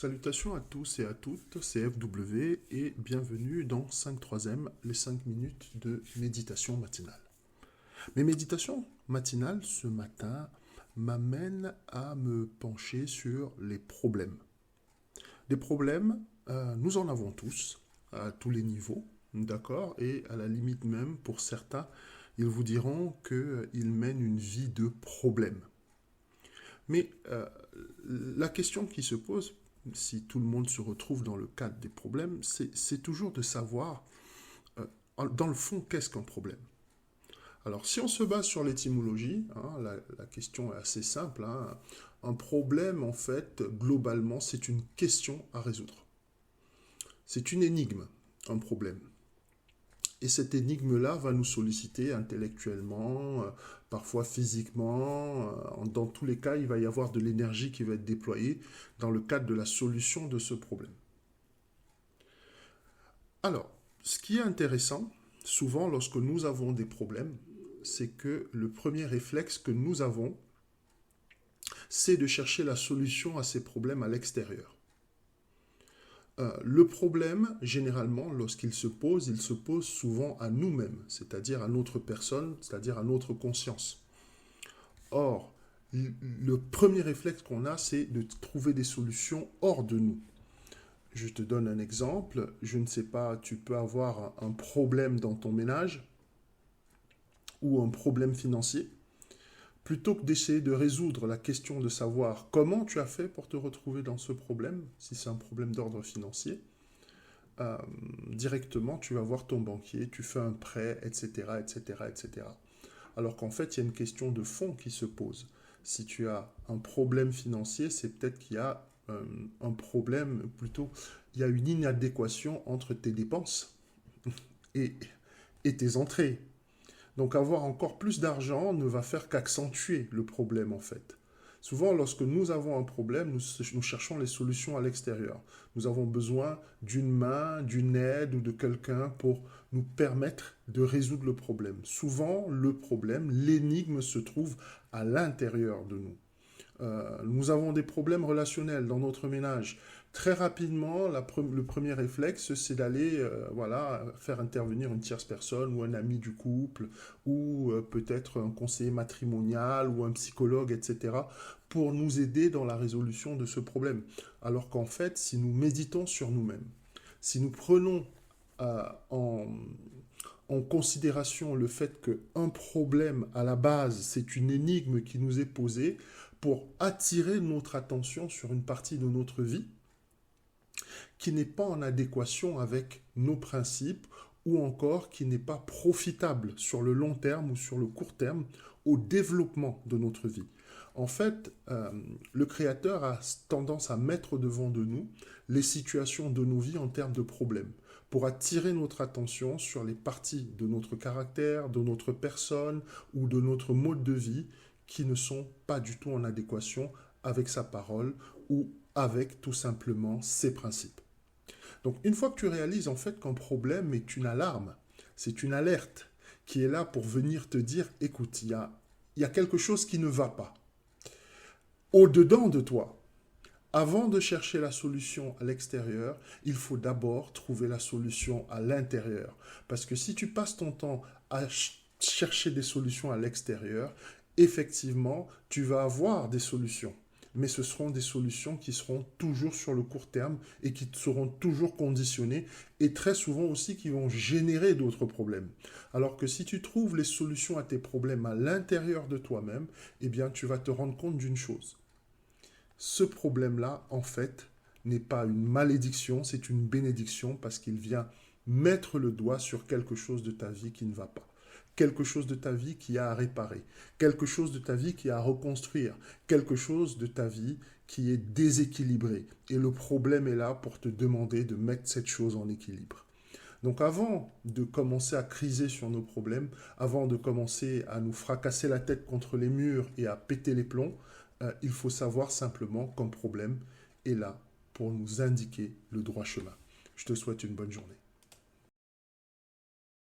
Salutations à tous et à toutes, c'est FW et bienvenue dans 5/3, les 5 minutes de méditation matinale. Mes méditations matinales ce matin m'amènent à me pencher sur les problèmes. Des problèmes, nous en avons tous, à tous les niveaux, d'accord? Et à la limite même, pour certains, ils vous diront qu'ils mènent une vie de problèmes. Mais la question qui se pose, si tout le monde se retrouve dans le cadre des problèmes, c'est toujours de savoir, dans le fond, qu'est-ce qu'un problème. Alors, si on se base sur l'étymologie, la question est assez simple. Un problème, en fait, globalement, c'est une question à résoudre. C'est une énigme, un problème. Et cette énigme-là va nous solliciter intellectuellement, parfois physiquement. Dans tous les cas, il va y avoir de l'énergie qui va être déployée dans le cadre de la solution de ce problème. Alors, ce qui est intéressant, souvent lorsque nous avons des problèmes, c'est que le premier réflexe que nous avons, c'est de chercher la solution à ces problèmes à l'extérieur. Le problème, généralement, lorsqu'il se pose, il se pose souvent à nous-mêmes, c'est-à-dire à notre personne, c'est-à-dire à notre conscience. Or, le premier réflexe qu'on a, c'est de trouver des solutions hors de nous. Je te donne un exemple. Je ne sais pas, tu peux avoir un problème dans ton ménage ou un problème financier. Plutôt que d'essayer de résoudre la question de savoir comment tu as fait pour te retrouver dans ce problème, si c'est un problème d'ordre financier, directement tu vas voir ton banquier, tu fais un prêt, etc., etc., etc. Alors qu'en fait, il y a une question de fond qui se pose. Si tu as un problème financier, c'est peut-être qu'il y a un problème, plutôt, il y a une inadéquation entre tes dépenses et tes entrées. Donc avoir encore plus d'argent ne va faire qu'accentuer le problème en fait. Souvent, lorsque nous avons un problème, nous cherchons les solutions à l'extérieur. Nous avons besoin d'une main, d'une aide ou de quelqu'un pour nous permettre de résoudre le problème. Souvent, le problème, l'énigme se trouve à l'intérieur de nous. Nous avons des problèmes relationnels dans notre ménage. Très rapidement, le premier réflexe, c'est d'aller faire intervenir une tierce personne ou un ami du couple ou peut-être un conseiller matrimonial ou un psychologue, etc. pour nous aider dans la résolution de ce problème. Alors qu'en fait, si nous méditons sur nous-mêmes, si nous prenons en considération le fait qu'un problème à la base, c'est une énigme qui nous est posée pour attirer notre attention sur une partie de notre vie qui n'est pas en adéquation avec nos principes ou encore qui n'est pas profitable sur le long terme ou sur le court terme au développement de notre vie. En fait, le Créateur a tendance à mettre devant de nous les situations de nos vies en termes de problèmes, pour attirer notre attention sur les parties de notre caractère, de notre personne ou de notre mode de vie qui ne sont pas du tout en adéquation avec sa parole ou avec tout simplement ses principes. Donc une fois que tu réalises en fait qu'un problème est une alarme, c'est une alerte qui est là pour venir te dire, écoute, il y a quelque chose qui ne va pas. Au-dedans de toi, avant de chercher la solution à l'extérieur, il faut d'abord trouver la solution à l'intérieur. Parce que si tu passes ton temps à chercher des solutions à l'extérieur, effectivement, tu vas avoir des solutions. Mais ce seront des solutions qui seront toujours sur le court terme et qui seront toujours conditionnées et très souvent aussi qui vont générer d'autres problèmes. Alors que si tu trouves les solutions à tes problèmes à l'intérieur de toi-même, eh bien, tu vas te rendre compte d'une chose. Ce problème-là, en fait, n'est pas une malédiction, c'est une bénédiction parce qu'il vient mettre le doigt sur quelque chose de ta vie qui ne va pas. Quelque chose de ta vie qui a à réparer, quelque chose de ta vie qui a à reconstruire, quelque chose de ta vie qui est déséquilibré. Et le problème est là pour te demander de mettre cette chose en équilibre. Donc avant de commencer à criser sur nos problèmes, avant de commencer à nous fracasser la tête contre les murs et à péter les plombs, il faut savoir simplement qu'un problème est là pour nous indiquer le droit chemin. Je te souhaite une bonne journée.